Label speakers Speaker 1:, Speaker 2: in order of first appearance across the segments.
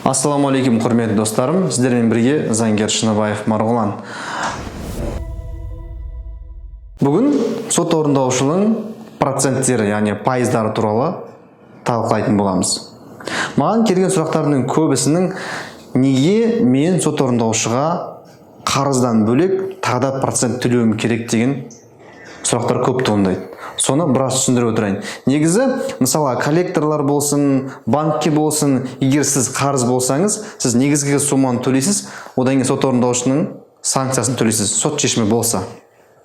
Speaker 1: Ассаламуалейкум, құрметті достарым. Сіздермен бірге заңгер Шыныбаев Марғұлан. Бүгін сот орындаушының проценттері, яғни пайыздары туралы талқылайтын боламыз. Маған келген сұрақтардың көбісінің неге мен сот орындаушыға қарыздан бөлек тағы да процент төлеуім керек деген сұрақтар көп туындайды. Соны біраз түсіндіріп отырайын. Негізі, мысалы, коллекторлар болсын, банкке болсын, егер сіз қарыз болсаңыз, сіз негізгі сумманы төлейсіз, одан кейін сот орындаушының санкциясын төлейсіз, сот шешімі болса.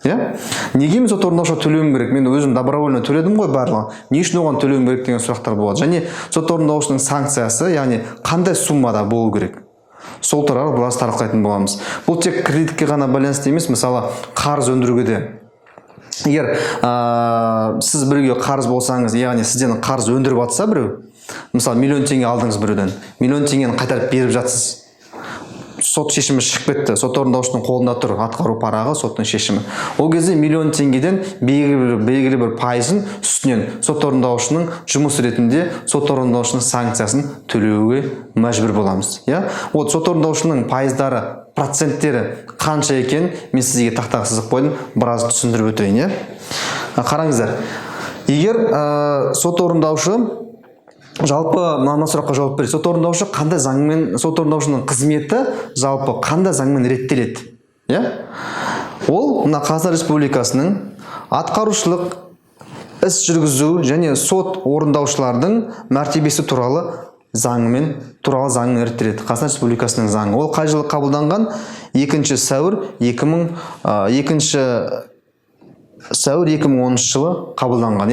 Speaker 1: Неге мен сот орындаушыға төлеуім керек? Мен өзім добровольно төледім ғой барлығы. Не үшін оған төлеуім керек деген сұрақтар болады. Және сот орындаушының санкциясы, яғни қандай суммада болу керек? Сол туралы біраз талқылайтын боламыз. Бұл тек кредитке ғана байланысты емес, мысалы, қарыз өндіруге де. Егер сіз біреуге қарыз болсаңыз, яғни сізден қарыз өндіріп жатса біреу, мысалы, миллион теңге алдыңыз біреуден, миллион теңгені қайтарып беріп жатсыз. Сот шешімі шығып кетті, сот орындаушының қолында тұр, атқару парағы, соттың шешімі. Ол кезде миллион теңгеден белгілі бір пайызын үстінен сот орындаушының жұмыс ретінде сот орындаушының санкциясын төлеуге мәжбүр боламыз. Сот орындаушының пайыздары, проценттері қанша екен, мен сізге тақтаға сызып қойдым, біраз түсіндіріп өтейін. Қараңыздар, егер сот орындаушы жалпы мына сұраққа жауап береді. Сот орындаушы қандай заңмен, сот орындаушының қызметі жалпы қандай заңмен реттеледі? Ол мына Қазақстан Республикасының атқарушылық іс жүргізу және сот орындаушылардың мәртебесі туралы заңмен реттеледі. Қазақстан Республикасының заңы. Ол қай жылы қабылданған? 2 сәуір 2010 жылы қабылданған,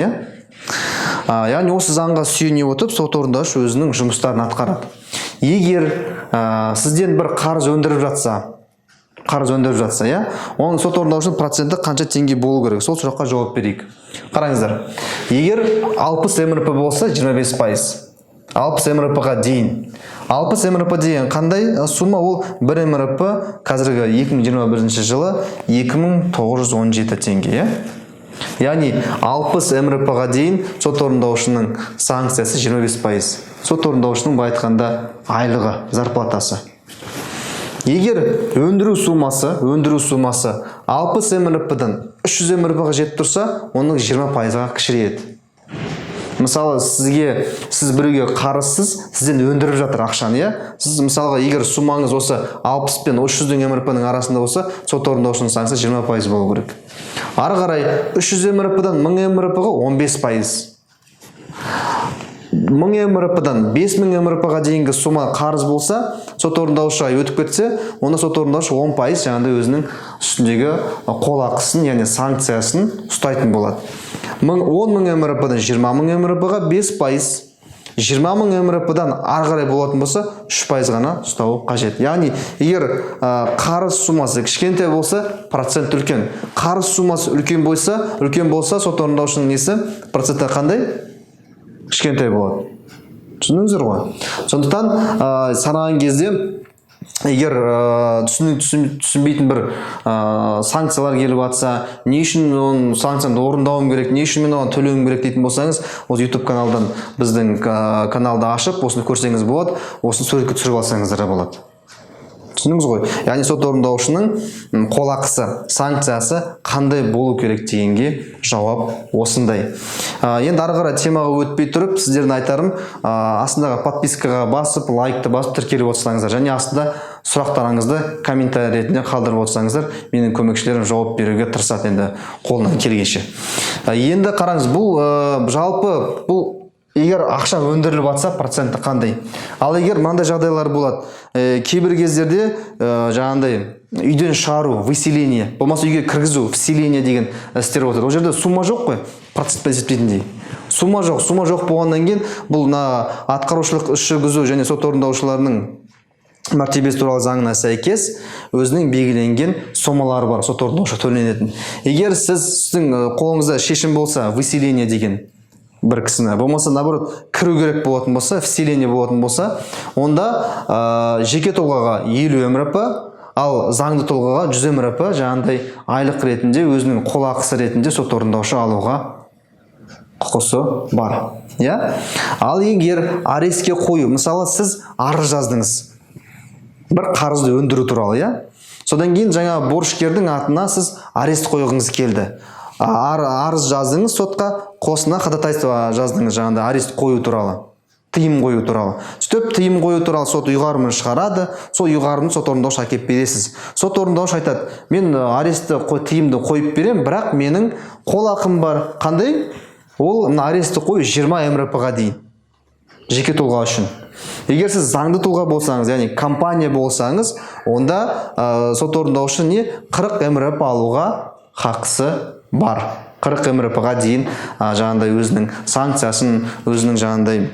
Speaker 1: Яғни осы заңға сүйене отырып, сот орындаушы өзінің жұмыстарын атқарады. Егер сізден бір қарыз өндіріп жатса, оның сот орындаушының проценті қанша теңге болу керек? Сол сұраққа жауап берейік. Қараңыздар, егер 60 МРП болса 25%, 60 МРП-ға дейін. 60 МРП деген қандай сумма? Ол 1 МРП қазіргі 2021 жылы 2917 теңге. Яғни 60 МРП-ға дейін сот орындаушының санкциясы 25%. Сот орындаушының былай айтқанда айлығы, зарплатасы. Егер өндіру суммасы 60 МРП-дан 300 МРП-ға жетіп тұрса, оның 20%-ға кішірейеді. Мысалы, сіз біреуге қарызсыз, сізден өндіріп жатыр ақшаны, Сіз мысалға, егер суммаңыз осы 60 пен 300 МРП-ның арасында болса, сот орындаушының санкциясы 20% болу керек. Ары қарай 300 МРП-дан 1000 МРП-ға 15%. 1000 МРП-дан 5000 МРП-ға дейінгі сумма қарыз болса, сот орындаушы өтіп кетсе, онда сот орындаушы 10% жаңағыдай өзінің үстіндегі қолақысын, яғни санкциясын ұстайтын болады. 10.000 МРП-дан 20.000 МРП-ға 5%. 20.000 МРП-дан ары қарай болатын болса, 3% ғана ұстауы қажет. Яғни, егер қарыз суммасы кішкентай болса, процент үлкен. Қарыз суммасы үлкен болса, сот орындаушының несі проценті қандай? Кішкентай болады. Түсіндіңіздер ғой? Сондықтан санаған кезде егер түсінбейтін бір санкциялар келіп жатса, не үшін оның санкцияны орындауым керек, не үшін мен оған төлеуім керек дейтін болсаңыз, осы YouTube каналдан біздің каналды ашып, осыны көрсеңіз болады, осыны суретке түсіріп алсаңыздар болады. Түсіндіңіз ғой? Яғни сот орындаушының қолақысы, санкциясы қандай болу керек дегенге жауап осындай. Енді ары қарай темаға өтпей тұрып, сіздердің айтарым, астындағы подпискаға басып, лайкты басып, тіркеліп отырсаңыздар, және астында сұрақтарыңызды комментарий ретінде қалдырып отырсаңыздар, менің көмекшілерім жауап беруге тырысады енді қолынан келгенше. Енді қараңыз, бұл егер ақша өндіріліп жатса, проценті қандай? Ал егер мынандай жағдайлар болады, кейбір кездерде жаңағындай үйден шығару, выселение, болмаса үйге кіргізу, вселение деген істер отыр. Ол жерде сумма жоқ қой, процентпен есептейтіндей. Сумма жоқ болғаннан кейін, бұл атқарушылық іс жүргізу және сот орындаушыларының мәртебесі туралы заңына сәйкес өзінің белгіленген сомалары бар, сот орындаушы төленетін. Егер сіздің қолыңызда шешім болса, выселение деген бір кісіні, болмаса наоборот кіру керек болатын болса, вселение болатын болса, онда жеке тұлғаға 50 МРП, ал заңды тұлғаға 100 МРП жаңағындай айлық ретінде өзінің қолақысы ретінде сот орындаушы алуға құқысы бар. иә. Ал егер арестке қою, мысалы сіз арыз жаздыңыз бір қарызды өндіру туралы, иә. Содан кейін жаңа борышкердің атына сіз арест қойғыңыз келді. Арыз жаздыңыз сотқа, қосына ходатайство жаздыңыз жаңағыдай арест қою туралы, тыйым қою туралы. Сөйтіп тыйым қою туралы сот ұйғарымын шығарады, сол ұйғарымды сот орындаушы әкеп бересіз. Сот орындаушы айтады, мен арестті тыйымды қойып берем, бірақ менің қол ақым бар. Қандай? Ол арестті қою 20 МРП-ға дейін. Жеке тұлға үшін. Егер сіз заңды тұлға болсаңыз, яғни компания болсаңыз, онда сот орындаушы 40 МРП алуға хақысы бар. 40 МРП-ға дейін жаңағыдай өзінің санкциясын, өзінің жаңағыдай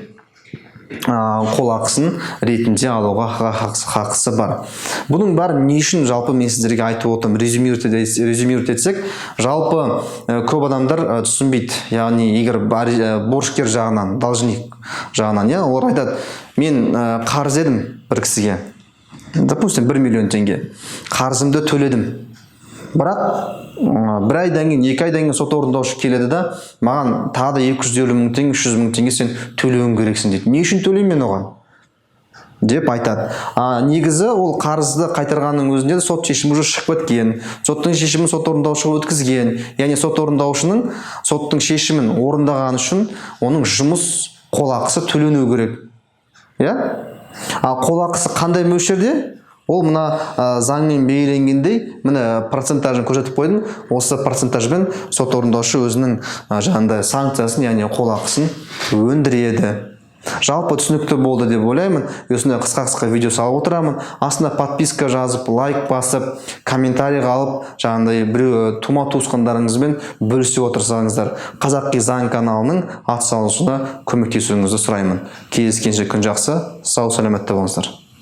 Speaker 1: қол ақысын ретінде алуға хақысы бар. Бұның бәрі не үшін жалпы мен сіздерге айтып отырмын, резюмировать етсек, жалпы көп адамдар түсінбейді. Яғни егер борышкер жағынан, должник жағынан, олар айтады, мен қарыз едім бір кісіге, допустим 1 миллион теңге, қарызымды төледім. Бірақ бір айдан кейін, 2 айдан кейін сот орындаушы келеді да, маған тағы да 250 мың теңге, 300 мың теңге сен төлеуің керексің дейді. Не үшін төлеймін мен оған? Деп айтады. Негізі ол қарызды қайтарғанның өзінде сот шешімі уже шығып кеткен. Соттың шешімін сот орындаушыға өткізген. Яғни сот орындаушының соттың шешімін орындаған үшін оның жұмыс қолақысы төлену керек. Иә? Ал қолақысы қандай мөлшерде? Ол мына заңмен белгіленгендей, міне процентажын көрсетіп қойдым. Осы процентажбен сот орындаушы өзінің жаңағыдай санкциясын, яғни қолақысын өндіреді. Жалпы түсінікті болды деп ойлаймын. Осындай қысқа видео салып отырамын. Астына подписка жазып, лайк басып, комментарий қалып, жаңағыдай біреу тума туысқандарыңызбен бөлісіп отырсаңыздар, Қазақи заң каналының атсалысуына көмектесуіңізді сұраймын. Кездескенше күн жақсы, сау саламатта болыңыздар.